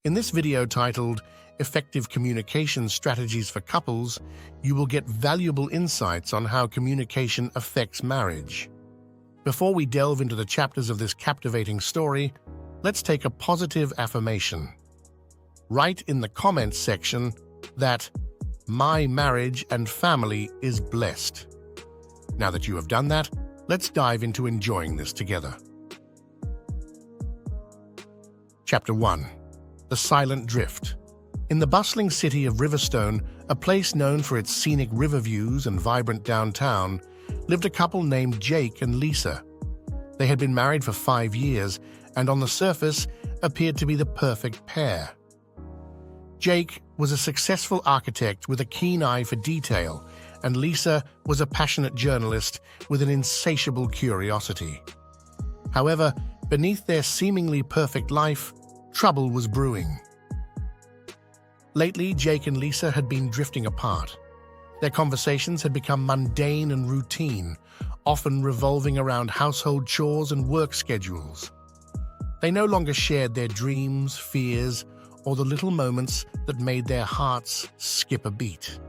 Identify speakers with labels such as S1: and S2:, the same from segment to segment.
S1: In this video titled Effective Communication Strategies for Couples, you will get valuable insights on how communication affects marriage. Before we delve into the chapters of this captivating story, let's take a positive affirmation. Write in the comments section that my marriage and family is blessed. Now that you have done that, let's dive into enjoying this together. Chapter 1. The Silent Drift. In the bustling city of Riverstone, a place known for its scenic river views and vibrant downtown, lived a couple named Jake and Lisa. They had been married for 5 years and on the surface appeared to be the perfect pair. Jake was a successful architect with a keen eye for detail, and Lisa was a passionate journalist with an insatiable curiosity. However, beneath their seemingly perfect life, trouble was brewing. Lately, Jake and Lisa had been drifting apart. Their conversations had become mundane and routine, often revolving around household chores and work schedules. They no longer shared their dreams, fears, or the little moments that made their hearts skip a beat.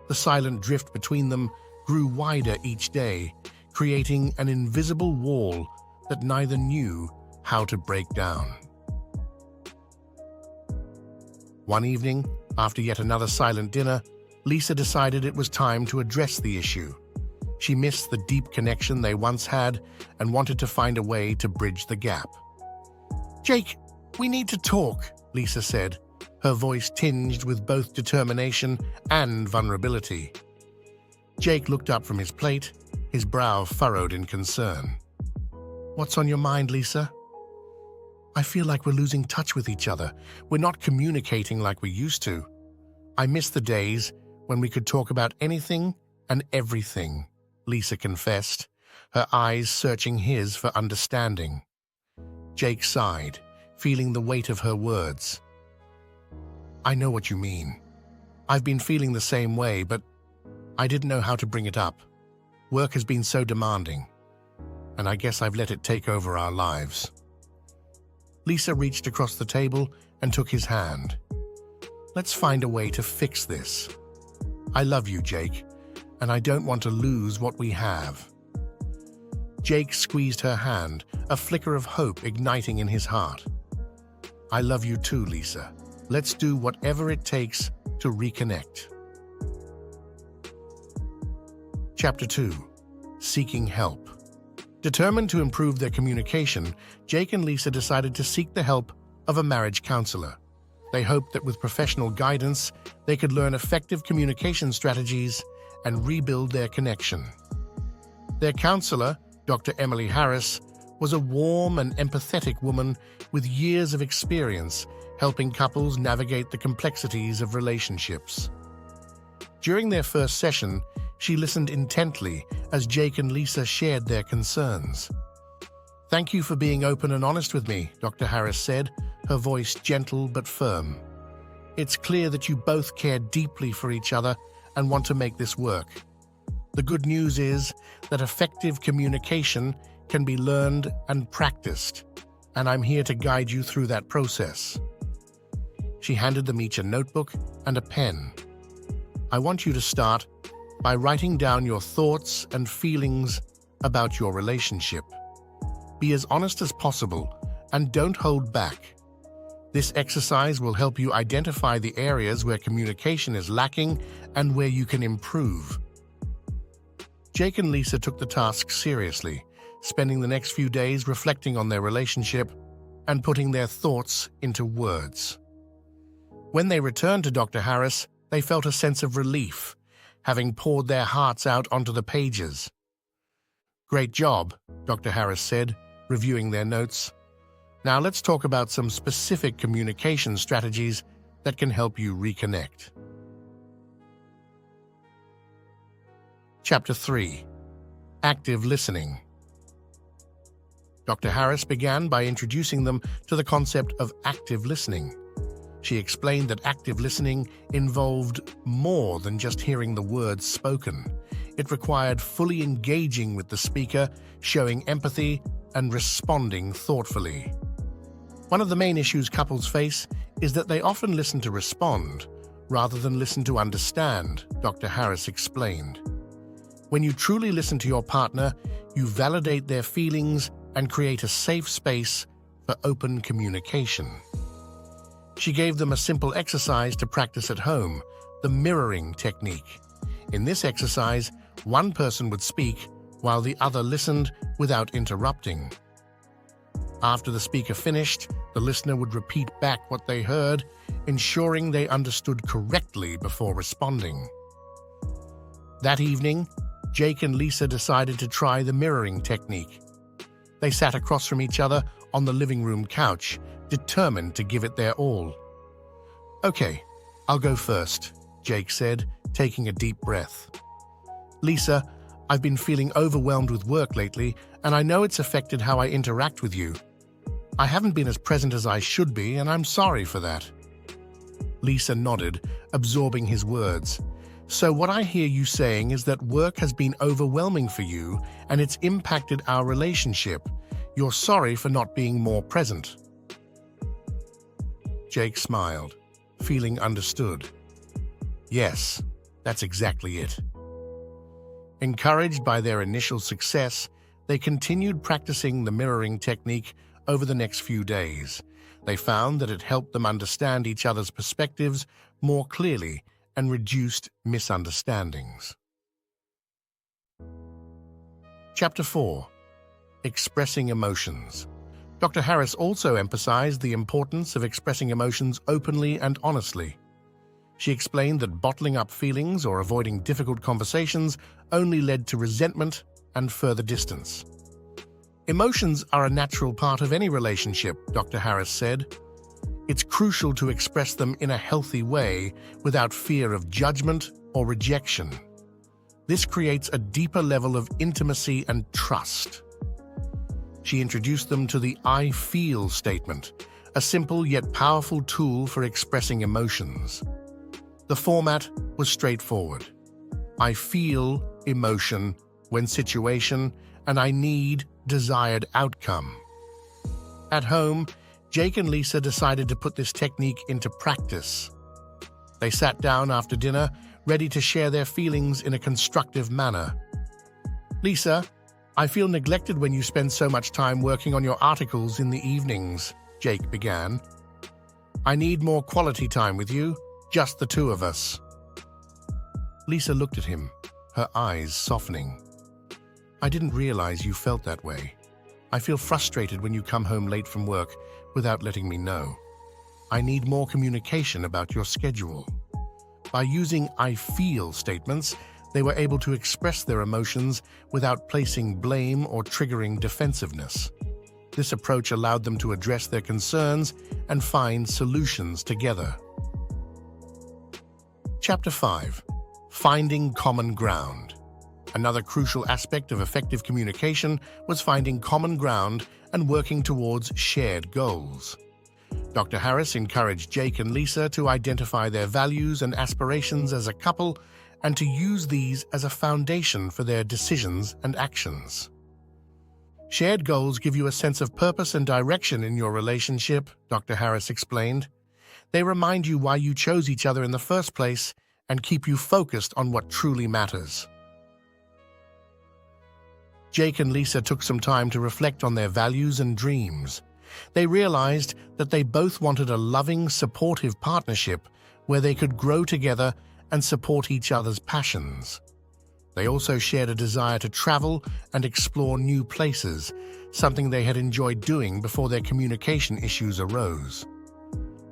S1: The silent drift between them grew wider each day, creating an invisible wall that neither knew how to break down. One evening, after yet another silent dinner, Lisa decided it was time to address the issue. She missed the deep connection they once had and wanted to find a way to bridge the gap. "Jake, we need to talk," Lisa said, her voice tinged with both determination and vulnerability. Jake looked up from his plate, his brow furrowed in concern. "What's on your mind, Lisa?" "I feel like we're losing touch with each other. We're not communicating like we used to. I miss the days when we could talk about anything and everything," Lisa confessed, her eyes searching his for understanding. Jake sighed, feeling the weight of her words. "I know what you mean. I've been feeling the same way, but I didn't know how to bring it up. Work has been so demanding, and I guess I've let it take over our lives." Lisa reached across the table and took his hand. "Let's find a way to fix this. I love you, Jake, and I don't want to lose what we have." Jake squeezed her hand, a flicker of hope igniting in his heart. "I love you too, Lisa. Let's do whatever it takes to reconnect." Chapter 2. Seeking Help. Determined to improve their communication, Jake and Lisa decided to seek the help of a marriage counselor. They hoped that with professional guidance, they could learn effective communication strategies and rebuild their connection. Their counselor, Dr. Emily Harris, was a warm and empathetic woman with years of experience helping couples navigate the complexities of relationships. During their first session, she listened intently as Jake and Lisa shared their concerns. "Thank you for being open and honest with me," Dr. Harris said, her voice gentle but firm. "It's clear that you both care deeply for each other and want to make this work. The good news is that effective communication can be learned and practiced, and I'm here to guide you through that process." She handed them each a notebook and a pen. "I want you to start by writing down your thoughts and feelings about your relationship. Be as honest as possible and don't hold back. This exercise will help you identify the areas where communication is lacking and where you can improve." Jake and Lisa took the task seriously, spending the next few days reflecting on their relationship and putting their thoughts into words. When they returned to Dr. Harris, they felt a sense of relief, having poured their hearts out onto the pages. "Great job," Dr. Harris said, reviewing their notes. "Now let's talk about some specific communication strategies that can help you reconnect." Chapter 3. Active Listening. Dr. Harris began by introducing them to the concept of active listening. She explained that active listening involved more than just hearing the words spoken. It required fully engaging with the speaker, showing empathy, and responding thoughtfully. One of the main issues couples face is that they often listen to respond rather than listen to understand, Dr. Harris explained. When you truly listen to your partner, you validate their feelings and create a safe space for open communication. She gave them a simple exercise to practice at home, the mirroring technique. In this exercise, one person would speak while the other listened without interrupting. After the speaker finished, the listener would repeat back what they heard, ensuring they understood correctly before responding. That evening, Jake and Lisa decided to try the mirroring technique. They sat across from each other on the living room couch, determined to give it their all. "Okay, I'll go first," Jake said, taking a deep breath. "Lisa, I've been feeling overwhelmed with work lately, and I know it's affected how I interact with you. I haven't been as present as I should be, and I'm sorry for that." Lisa nodded, absorbing his words. "So what I hear you saying is that work has been overwhelming for you, and it's impacted our relationship. You're sorry for not being more present." Jake smiled, feeling understood. Yes, that's exactly it. Encouraged by their initial success, they continued practicing the mirroring technique over the next few days. They found that it helped them understand each other's perspectives more clearly and reduced misunderstandings. Chapter 4. Expressing Emotions. Dr. Harris also emphasized the importance of expressing emotions openly and honestly. She explained that bottling up feelings or avoiding difficult conversations only led to resentment and further distance. Emotions are a natural part of any relationship, Dr. Harris said. It's crucial to express them in a healthy way without fear of judgment or rejection. This creates a deeper level of intimacy and trust. She introduced them to the "I feel" statement, a simple yet powerful tool for expressing emotions. The format was straightforward. I feel emotion when situation, and I need desired outcome. At home, Jake and Lisa decided to put this technique into practice. They sat down after dinner, ready to share their feelings in a constructive manner. "Lisa, I feel neglected when you spend so much time working on your articles in the evenings," Jake began. "I need more quality time with you, just the two of us." Lisa looked at him, her eyes softening. "I didn't realize you felt that way. I feel frustrated when you come home late from work without letting me know. I need more communication about your schedule." By using "I feel" statements, they were able to express their emotions without placing blame or triggering defensiveness. This approach allowed them to address their concerns and find solutions together. Chapter 5. Finding Common Ground. Another crucial aspect of effective communication was finding common ground and working towards shared goals. Dr. Harris encouraged Jake and Lisa to identify their values and aspirations as a couple and to use these as a foundation for their decisions and actions. Shared goals give you a sense of purpose and direction in your relationship, Dr. Harris explained. They remind you why you chose each other in the first place and keep you focused on what truly matters. Jake and Lisa took some time to reflect on their values and dreams. They realized that they both wanted a loving, supportive partnership where they could grow together and support each other's passions. They also shared a desire to travel and explore new places, something they had enjoyed doing before their communication issues arose.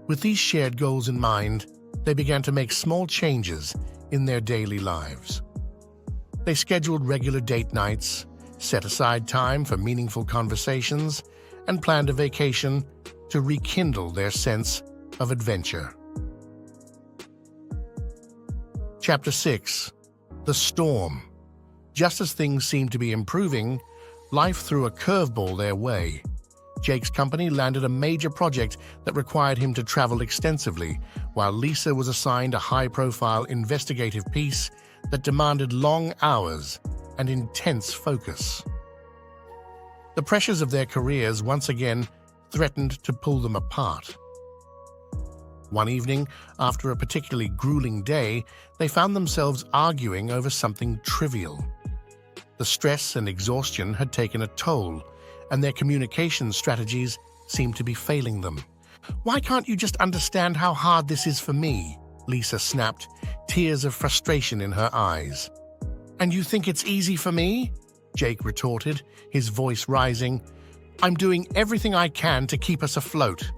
S1: With these shared goals in mind, they began to make small changes in their daily lives. They scheduled regular date nights, set aside time for meaningful conversations, and planned a vacation to rekindle their sense of adventure. Chapter 6. The Storm. Just as things seemed to be improving, life threw a curveball their way. Jake's company landed a major project that required him to travel extensively, while Lisa was assigned a high-profile investigative piece that demanded long hours and intense focus. The pressures of their careers once again threatened to pull them apart. One evening, after a particularly grueling day, they found themselves arguing over something trivial. The stress and exhaustion had taken a toll, and their communication strategies seemed to be failing them. "Why can't you just understand how hard this is for me?" Lisa snapped, tears of frustration in her eyes. "And you think it's easy for me?" Jake retorted, his voice rising. "I'm doing everything I can to keep us afloat."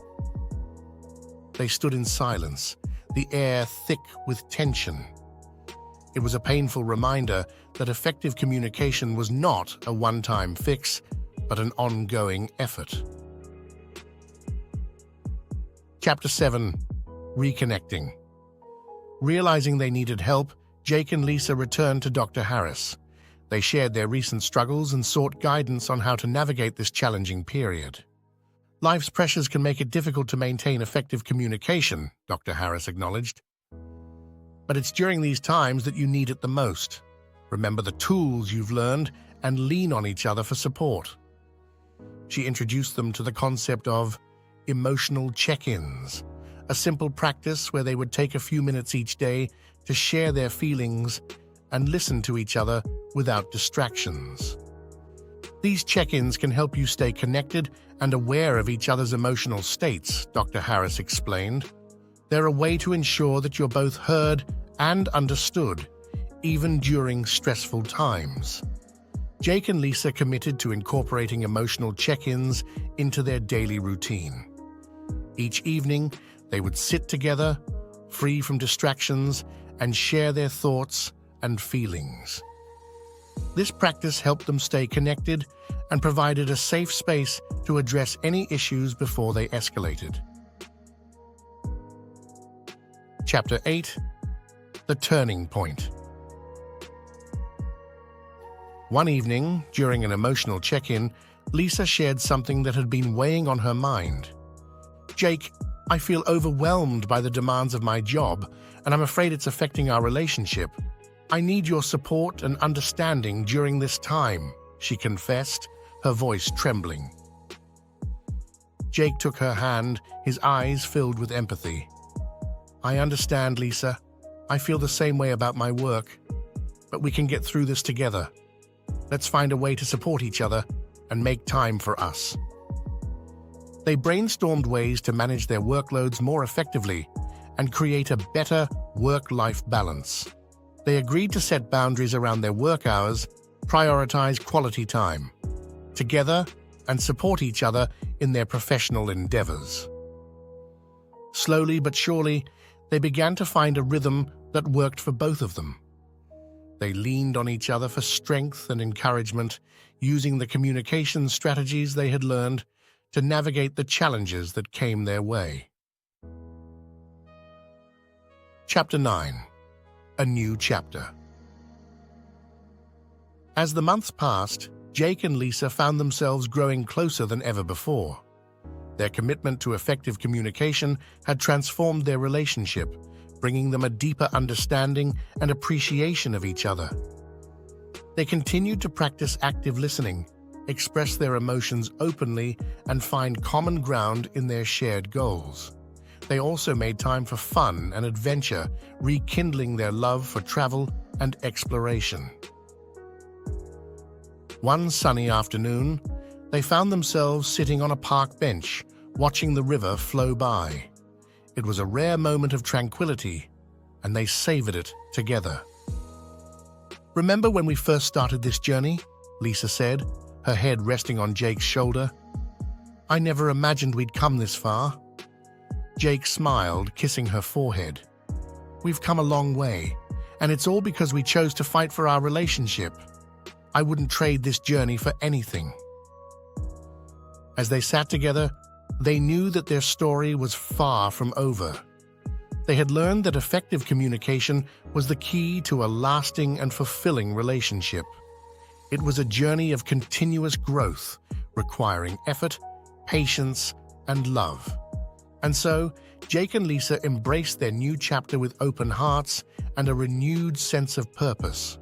S1: They stood in silence, the air thick with tension. It was a painful reminder that effective communication was not a one-time fix, but an ongoing effort. Chapter 7. Reconnecting. Realizing they needed help, Jake and Lisa returned to Dr. Harris. They shared their recent struggles and sought guidance on how to navigate this challenging period. "Life's pressures can make it difficult to maintain effective communication," Dr. Harris acknowledged. "But it's during these times that you need it the most. Remember the tools you've learned and lean on each other for support." She introduced them to the concept of emotional check-ins, a simple practice where they would take a few minutes each day to share their feelings and listen to each other without distractions. These check-ins can help you stay connected and aware of each other's emotional states, Dr. Harris explained. They're a way to ensure that you're both heard and understood, even during stressful times. Jake and Lisa committed to incorporating emotional check-ins into their daily routine. Each evening, they would sit together, free from distractions, and share their thoughts and feelings. This practice helped them stay connected and provided a safe space to address any issues before they escalated. Chapter 8. The Turning Point. One evening, during an emotional check-in, Lisa shared something that had been weighing on her mind. "Jake, I feel overwhelmed by the demands of my job, and I'm afraid it's affecting our relationship. I need your support and understanding during this time," she confessed, her voice trembling. Jake took her hand, his eyes filled with empathy. "I understand, Lisa. I feel the same way about my work, but we can get through this together. Let's find a way to support each other and make time for us." They brainstormed ways to manage their workloads more effectively and create a better work-life balance. They agreed to set boundaries around their work hours, prioritize quality time together, and support each other in their professional endeavors. Slowly but surely, they began to find a rhythm that worked for both of them. They leaned on each other for strength and encouragement, using the communication strategies they had learned to navigate the challenges that came their way. Chapter 9. A New Chapter. As the months passed, Jake and Lisa found themselves growing closer than ever before. Their commitment to effective communication had transformed their relationship, bringing them a deeper understanding and appreciation of each other. They continued to practice active listening, express their emotions openly, and find common ground in their shared goals. They also made time for fun and adventure, rekindling their love for travel and exploration. One sunny afternoon, they found themselves sitting on a park bench, watching the river flow by. It was a rare moment of tranquility, and they savored it together. "Remember when we first started this journey?" Lisa said, her head resting on Jake's shoulder. "I never imagined we'd come this far." Jake smiled, kissing her forehead. "We've come a long way, and it's all because we chose to fight for our relationship. I wouldn't trade this journey for anything." As they sat together, they knew that their story was far from over. They had learned that effective communication was the key to a lasting and fulfilling relationship. It was a journey of continuous growth, requiring effort, patience, and love. And so, Jake and Lisa embraced their new chapter with open hearts and a renewed sense of purpose.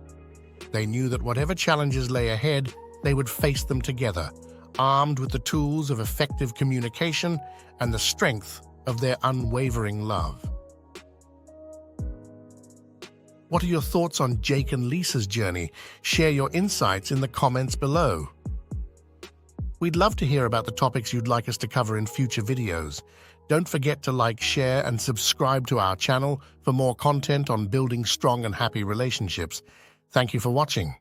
S1: They knew that whatever challenges lay ahead, they would face them together, armed with the tools of effective communication and the strength of their unwavering love. What are your thoughts on Jake and Lisa's journey? Share your insights in the comments below. We'd love to hear about the topics you'd like us to cover in future videos. Don't forget to like, share, and subscribe to our channel for more content on building strong and happy relationships. Thank you for watching.